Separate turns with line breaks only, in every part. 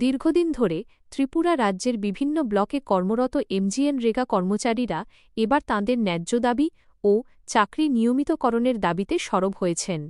দীর্ঘদিন ধরে ত্রিপুরা রাজ্যের বিভিন্ন ব্লকে কর্মরত এমজিএনরেগা কর্মচারীরা এবার তাঁদের ন্যায্য দাবি ও চাকরি নিয়মিতকরণের দাবিতে সরব হয়েছেন।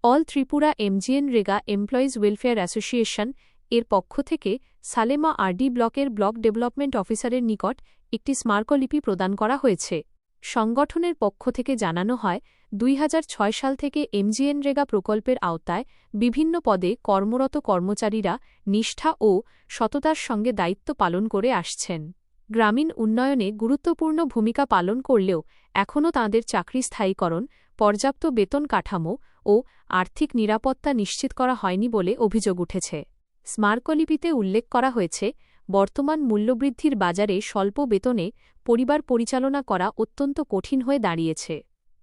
All Tripura MGNREGA employees welfare association এর পক্ষ থেকে সালেমা আরডি ব্লকের ব্লক ডেভেলপমেন্ট অফিসারের নিকট একটি স্মারকলিপি প্রদান করা হয়েছে। সংগঠনের পক্ষ থেকে জানানো হয়, ২০০৬ সাল থেকে এমজিএনরেগা প্রকল্পের আওতায় বিভিন্ন পদে কর্মরত কর্মচারীরা নিষ্ঠা ও সততার সঙ্গে দায়িত্ব পালন করে আসছেন। গ্রামীণ উন্নয়নে গুরুত্বপূর্ণ ভূমিকা পালন করলেও এখনও তাঁদের চাকরি স্থায়ীকরণ, পর্যাপ্ত বেতন কাঠামো ও আর্থিক নিরাপত্তা নিশ্চিত করা হয়নি বলে অভিযোগ উঠেছে। স্মারকলিপিতে উল্লেখ করা হয়েছে, বর্তমান মূল্যবৃদ্ধির বাজারে স্বল্প বেতনে পরিবার পরিচালনা করা অত্যন্ত কঠিন হয়ে দাঁড়িয়েছে।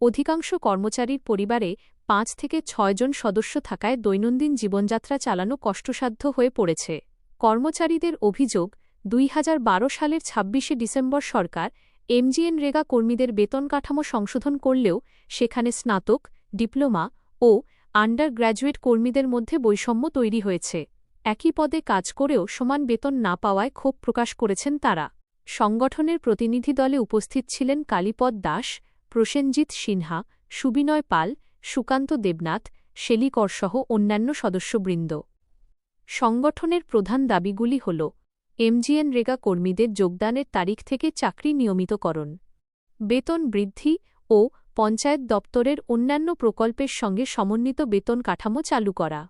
অধিকাংশ কর্মচারীর পরিবারে ৫ থেকে ৬ জন সদস্য থাকায় দৈনন্দিন জীবনযাত্রা চালানো কষ্টসাধ্য হয়ে পড়েছে। কর্মচারীদের অভিযোগ, ২০১২ সালের ২৬শে ডিসেম্বর সরকার এমজিএনরেগা কর্মীদের বেতন কাঠামো সংশোধন করলেও সেখানে স্নাতক, ডিপ্লোমা ও আন্ডার গ্র্যাজুয়েট কর্মীদের মধ্যে বৈষম্য তৈরি হয়েছে। একই পদে কাজ করেও সমান বেতন না পাওয়ায় ক্ষোভ প্রকাশ করেছেন তাঁরা। সংগঠনের প্রতিনিধি দলে উপস্থিত ছিলেন কালীপদ দাস, প্রসেনজিৎ সিনহা, সুবিনয় পাল, সুকান্ত দেবনাথ, শেলিকরসহ অন্যান্য সদস্যবৃন্দ। সংগঠনের প্রধান দাবিগুলি হল: এমজিএনরেগা কর্মীদের যোগদানের তারিখ থেকে চাকরি নিয়মিতকরণ, বেতন বৃদ্ধি ও পঞ্চায়েত দপ্তরের অন্যান্য প্রকল্পের সঙ্গে সমন্বিত বেতন কাঠামো চালু করা,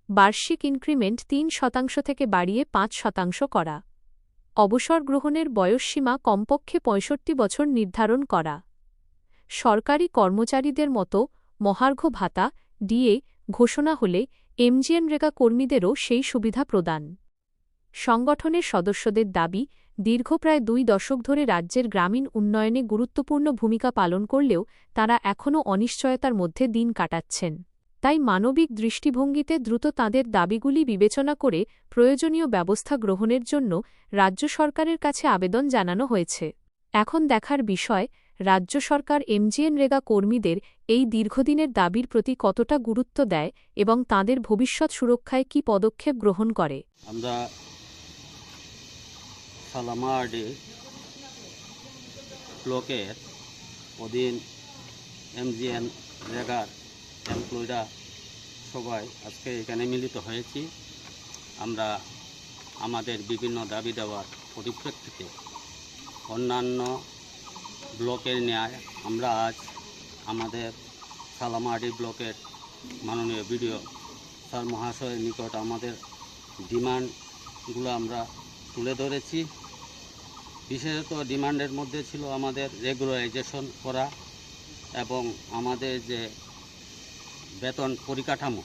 বার্ষিক ইনক্রিমেন্ট ৩% থেকে বাড়িয়ে ৫% করা, অবসর গ্রহণের বয়সসীমা কমপক্ষে ৬৫ বছর নির্ধারণ করা, সরকারি কর্মচারীদের মতো মহার্ঘ ভাতা ডিএ ঘোষণা হলে এমজিএনরেগা কর্মীদেরও সেই সুবিধা প্রদান। সংগঠনের সদস্যদের দাবি, দীর্ঘ প্রায় ২ দশক ধরে রাজ্যের গ্রামীণ উন্নয়নে গুরুত্বপূর্ণ ভূমিকা পালন করলেও তাঁরা এখনও অনিশ্চয়তার মধ্যে দিন কাটাচ্ছেন। তাই মানবিক দৃষ্টিভঙ্গিতে দ্রুত তাঁদের দাবিগুলি বিবেচনা করে প্রয়োজনীয় ব্যবস্থা গ্রহণের জন্য রাজ্য সরকারের কাছে আবেদন জানানো হয়েছে। এখন দেখার বিষয়, রাজ্য সরকার এমজিএনরেগা কর্মীদের এই দীর্ঘদিনের দাবির প্রতি কতটা গুরুত্ব দেয় এবং তাঁদের ভবিষ্যৎ সুরক্ষায় কী পদক্ষেপ গ্রহণ করে।
আমরা সালেমা আরডি ব্লকের অধীন এমজিএনরেগার এমপ্লয়িরা সবাই আজকে এখানে মিলিত হয়েছি। আমরা আমাদের বিভিন্ন দাবি দেওয়ার পরিপ্রেক্ষিতে অন্যান্য ব্লকের ন্যায় আমরা আজ আমাদের সালেমা আরডি ব্লকের মাননীয় বিডিও স্যার মহাশয়ের নিকট আমাদের ডিমান্ডগুলো আমরা তুলে ধরেছি। বিশেষত ডিমান্ডের মধ্যে ছিল আমাদের রেগুলারাইজেশন করা এবং আমাদের যে বেতন পরিকাঠামো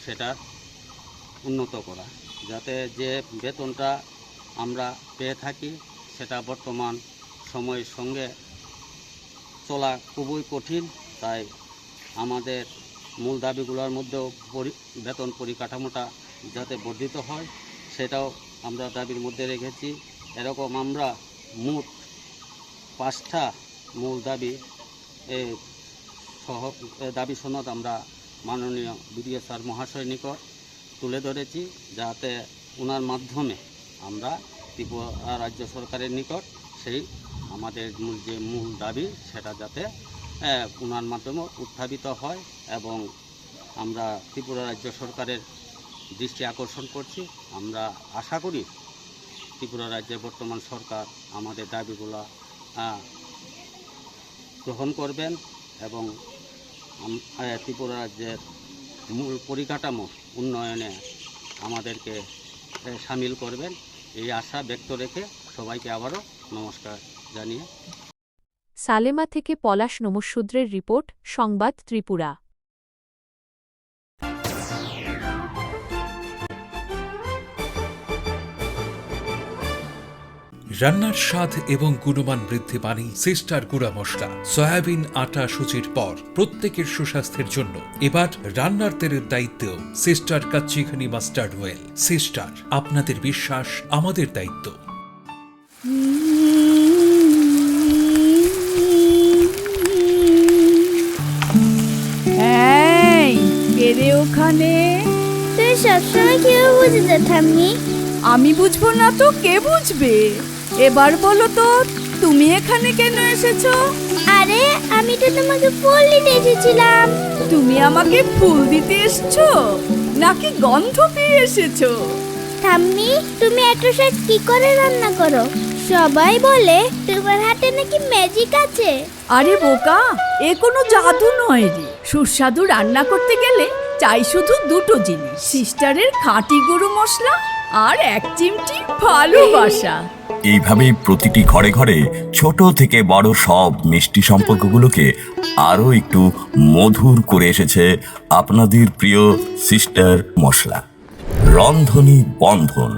সেটা উন্নত করা, যাতে যে বেতনটা আমরা পেয়ে থাকি সেটা বর্তমান সময়ের সঙ্গে চলা খুবই কঠিন। তাই আমাদের মূল দাবিগুলোর মধ্যেও বেতন পরিকাঠামোটা যাতে বর্ধিত হয় সেটাও আমরা দাবির মধ্যে রেখেছি। এরকম আমরা মোট 5টা মূল দাবি দাবি সনদ আমরা মাননীয় বিডিও স্যার মহাশয়ের নিকট তুলে ধরেছি, যাতে ওনার মাধ্যমে আমরা ত্রিপুরা রাজ্য সরকারের নিকট সেই আমাদের যে মূল দাবি সেটা যাতে ওনার মাধ্যমে উত্থাপিত হয়। এবং আমরা ত্রিপুরা রাজ্য সরকারের দৃষ্টি আকর্ষণ করছি। আমরা আশা করি ত্রিপুরা রাজ্যের বর্তমান সরকার আমাদের দাবিগুলো গ্রহণ করবেন এবং ত্রিপুরা রাজ্যের মূল পরিকাঠামো উন্নয়নে আমাদেরকে সামিল করবেন, এই আশা ব্যক্ত রেখে সবাইকে আবারও নমস্কার জানিয়ে।
সালেমা থেকে পলাশ নমঃশূদ্রের রিপোর্ট, সংবাদ ত্রিপুরা।
রান্নার স্বাদ এবং গুণমান বৃদ্ধি পানি সিস্টার গুঁড়া মশলা, সয়াবিন আটা সুচির পর প্রত্যেকের সুস্বাস্থ্যের জন্য এবার রান্নার তেলের দায়িত্বেও সিস্টার কাচ্চিখানি মাস্টার্ড ওয়েল। সিস্টার, আপনাদের বিশ্বাস আমাদের দায়িত্ব।
ওখানে
তুই সবসময় কিভাবে বুঝে ঠাম্মি?
আমি বুঝবো না তো কে বুঝবে? এবার বলো তো, তুমি এখানে কেন এসেছো?
আরে আমি তো তোমাকে ফুল দিতে এসেছিলাম।
তুমি আমাকে ফুল দিতে এসেছো নাকি গন্ধ পেয়ে এসেছো?
ঠাম্মি, তুমি এত শাক কি করে রান্না করো? সবাই বলে তোমার হাতে নাকি ম্যাজিক আছে।
আরে বোকা, এ কোনো জাদু নয় রে। সুস্বাদু রান্না করতে গেলে চাই শুধু দুটো জিনিস, সিস্টারের খাঁটি গরু মশলা আর এক চিমটি ভালোবাসা।
এইভাবেই প্রতিটি ঘরে ঘরে ছোট থেকে বড় সব মিষ্টি সম্পর্কগুলোকে আরও একটু মধুর করে এসেছে আপনাদের প্রিয় সিস্টার মশলা। রন্ধনী বন্ধন।